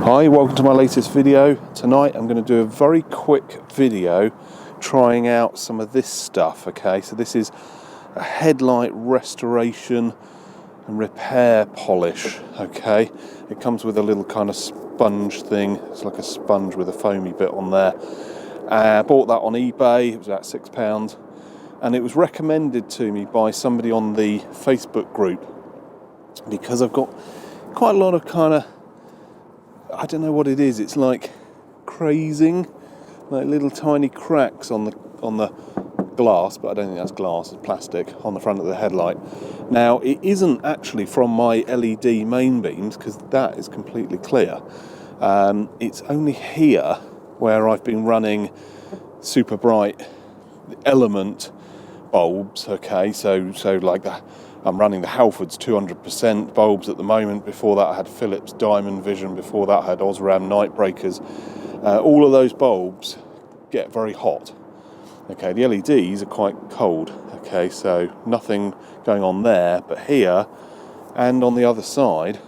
Hi, welcome to my latest video. Tonight I'm going to do a very quick video trying out some of this stuff, okay? So this is a headlight restoration and repair polish, okay? It comes with a little kind of sponge thing. It's like a sponge with a foamy bit on there. I bought that on eBay. It was about £6 and it was recommended to me by somebody on the Facebook group because I've got quite a lot of kind of, I don't know what it is. It's like crazing, like little tiny cracks on the glass, but I don't think that's glass. It's plastic on the front of the headlight. Now, it isn't actually from my LED main beams because that is completely clear. It's only here where I've been running super bright element bulbs. Okay, so like that. I'm running the Halfords 200% bulbs at the moment. Before that I had Philips Diamond Vision. Before that I had Osram Night Breakers. All of those bulbs get very hot. Okay, the LEDs are quite cold. Okay, so nothing going on there, but here and on the other side,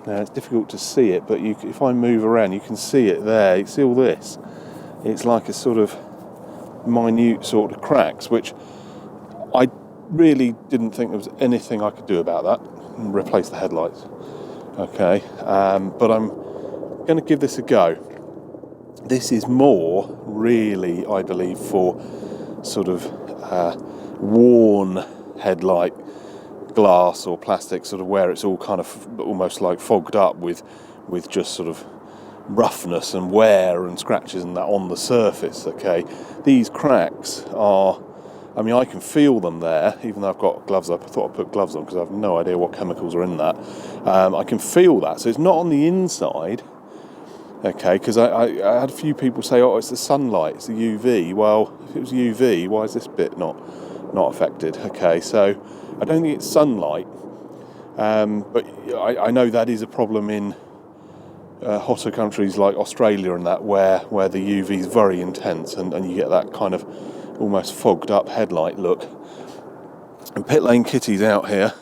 now it's difficult to see it, but if I move around you can see it there. You see all this? It's like a sort of minute sort of cracks, which I really didn't think there was anything I could do about that and replace the headlights. Okay, but I'm going to give this a go. This is more really, I believe, for sort of worn headlight glass or plastic, sort of where it's all kind of almost like fogged up with just sort of roughness and wear and scratches and that on the surface. Okay, these cracks are, I mean, I can feel them there, even though I've got gloves up. I thought I'd put gloves on because I have no idea what chemicals are in that. I can feel that. So it's not on the inside, okay, because I had a few people say, oh, it's the sunlight, it's the UV. Well, if it was UV, why is this bit not affected? Okay, so I don't think it's sunlight, but I know that is a problem in hotter countries like Australia and that, where the UV is very intense and you get that kind of almost fogged up headlight look. And Pit Lane Kitty's out here.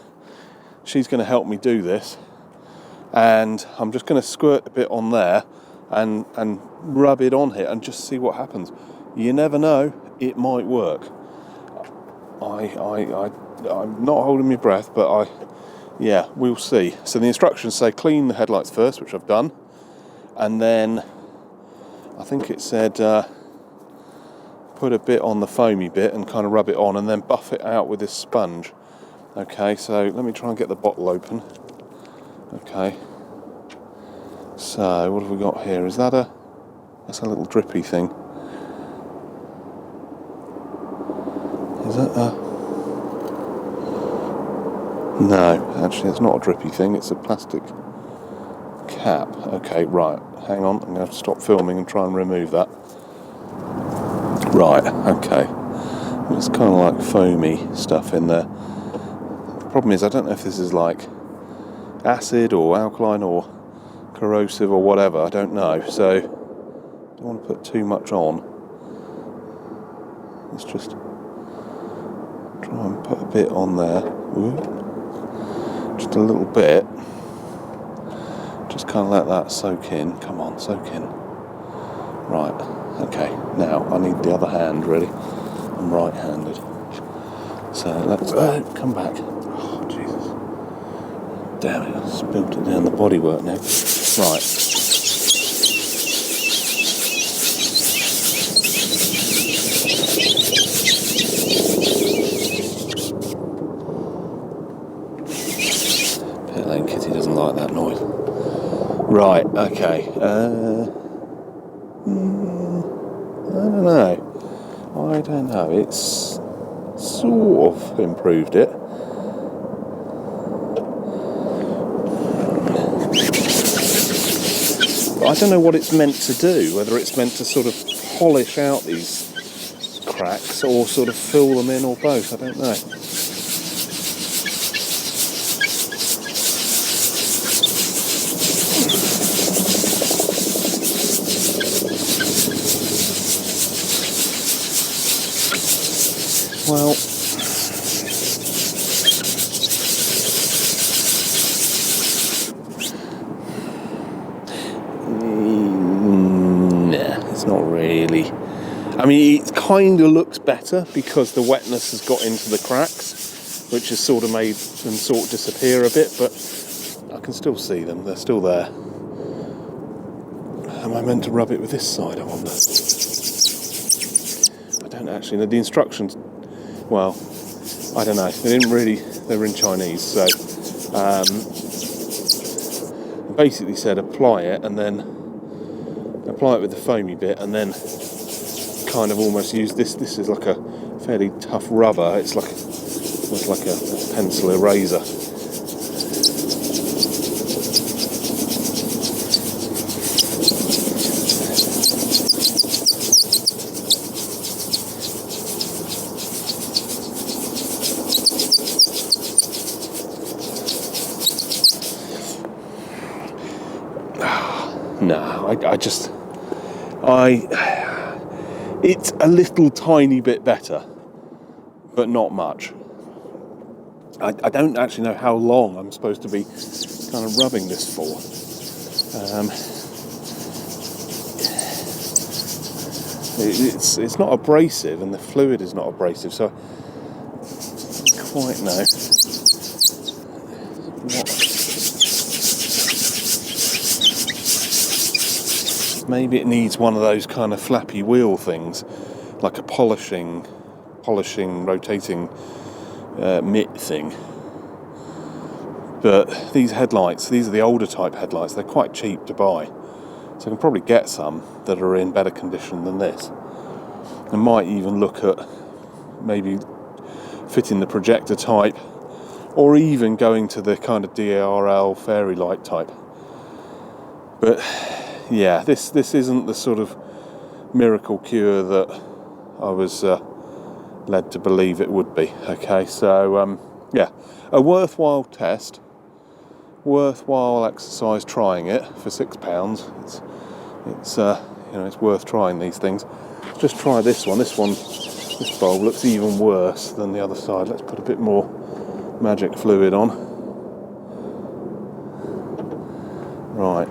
She's going to help me do this, and I'm just going to squirt a bit on there and rub it on here and just see what happens. You never know, it might work. I'm not holding my breath, but yeah, we'll see. So the instructions say clean the headlights first, which I've done, and then I think it said put a bit on the foamy bit and kind of rub it on and then buff it out with this sponge. Okay, so let me try and get the bottle open. Okay, so what have we got here? Is that that's a little drippy thing. Is that no, actually it's not a drippy thing, it's a plastic cap. Okay, right, hang on, I'm going to have to stop filming and try and remove that. Right, okay. It's kind of like foamy stuff in there. The problem is I don't know if this is like acid or alkaline or corrosive or whatever, I don't know. So I don't want to put too much on. Let's just try and put a bit on there. Ooh. Just a little bit. Just kind of let that soak in. Come on, soak in. Right, okay, now I need the other hand really. I'm right-handed. So let's come back. Oh, Jesus. Damn it, I spilled it down the bodywork now. Right. Pit Lane Kitty doesn't like that noise. Right, okay. I don't know. It's sort of improved it. But I don't know what it's meant to do, whether it's meant to sort of polish out these cracks or sort of fill them in or both. I don't know. Well, It's not really. I mean, it kind of looks better because the wetness has got into the cracks, which has sort of made them sort of disappear a bit, but I can still see them. They're still there. Am I meant to rub it with this side, I wonder? I don't actually know. The instructions, well, I don't know. They were in Chinese, so basically said apply it and then apply it with the foamy bit and then kind of almost use this. This is like a fairly tough rubber. It's like almost like a pencil eraser. No, it's a little tiny bit better, but not much. I don't actually know how long I'm supposed to be kind of rubbing this for. It's not abrasive, and the fluid is not abrasive, so I don't quite know what. Maybe it needs one of those kind of flappy wheel things, like a polishing, rotating mitt thing. But these headlights, these are the older type headlights, they're quite cheap to buy. So I can probably get some that are in better condition than this. I might even look at maybe fitting the projector type, or even going to the kind of DRL fairy light type. But yeah, this isn't the sort of miracle cure that I was led to believe it would be. Okay, so yeah, a worthwhile test, worthwhile exercise trying it for £6. It's it's worth trying these things. Let's just try this one. This bulb looks even worse than the other side. Let's put a bit more magic fluid on. Right.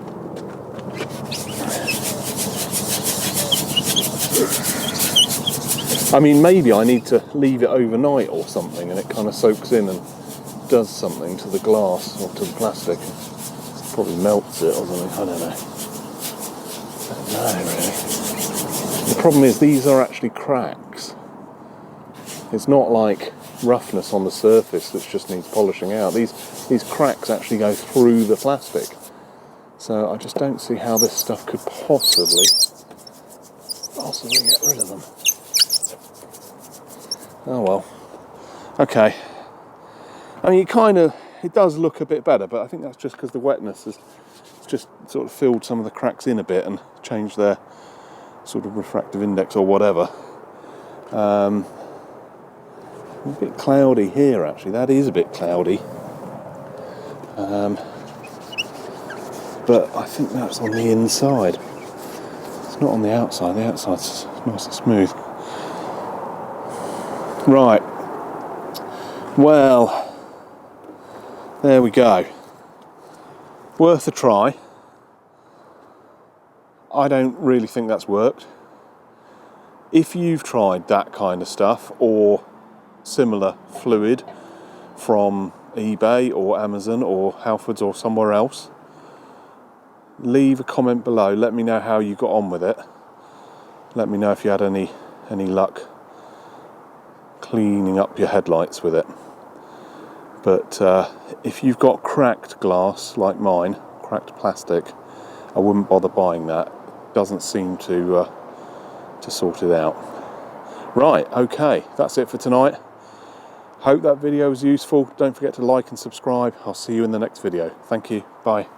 I mean, maybe I need to leave it overnight or something and it kind of soaks in and does something to the glass or to the plastic. Probably melts it or something, I don't know. I don't know, really. The problem is these are actually cracks. It's not like roughness on the surface that just needs polishing out. These cracks actually go through the plastic. So I just don't see how this stuff could possibly get rid of them. Oh well. Okay. I mean, it does look a bit better, but I think that's just because the wetness has just sort of filled some of the cracks in a bit and changed their sort of refractive index or whatever. A bit cloudy here, actually. That is a bit cloudy. But I think that's on the inside. It's not on the outside. The outside's nice and smooth. Right. Well, there we go. Worth a try. I don't really think that's worked. If you've tried that kind of stuff or similar fluid from eBay or Amazon or Halfords or somewhere else, leave a comment below. Let me know how you got on with it. Let me know if you had any luck cleaning up your headlights with it. But if you've got cracked glass like mine, cracked plastic, I wouldn't bother buying that. Doesn't seem to sort it out. Right, okay, that's it for tonight. Hope that video was useful. Don't forget to like and subscribe. I'll see you in the next video. Thank you. Bye.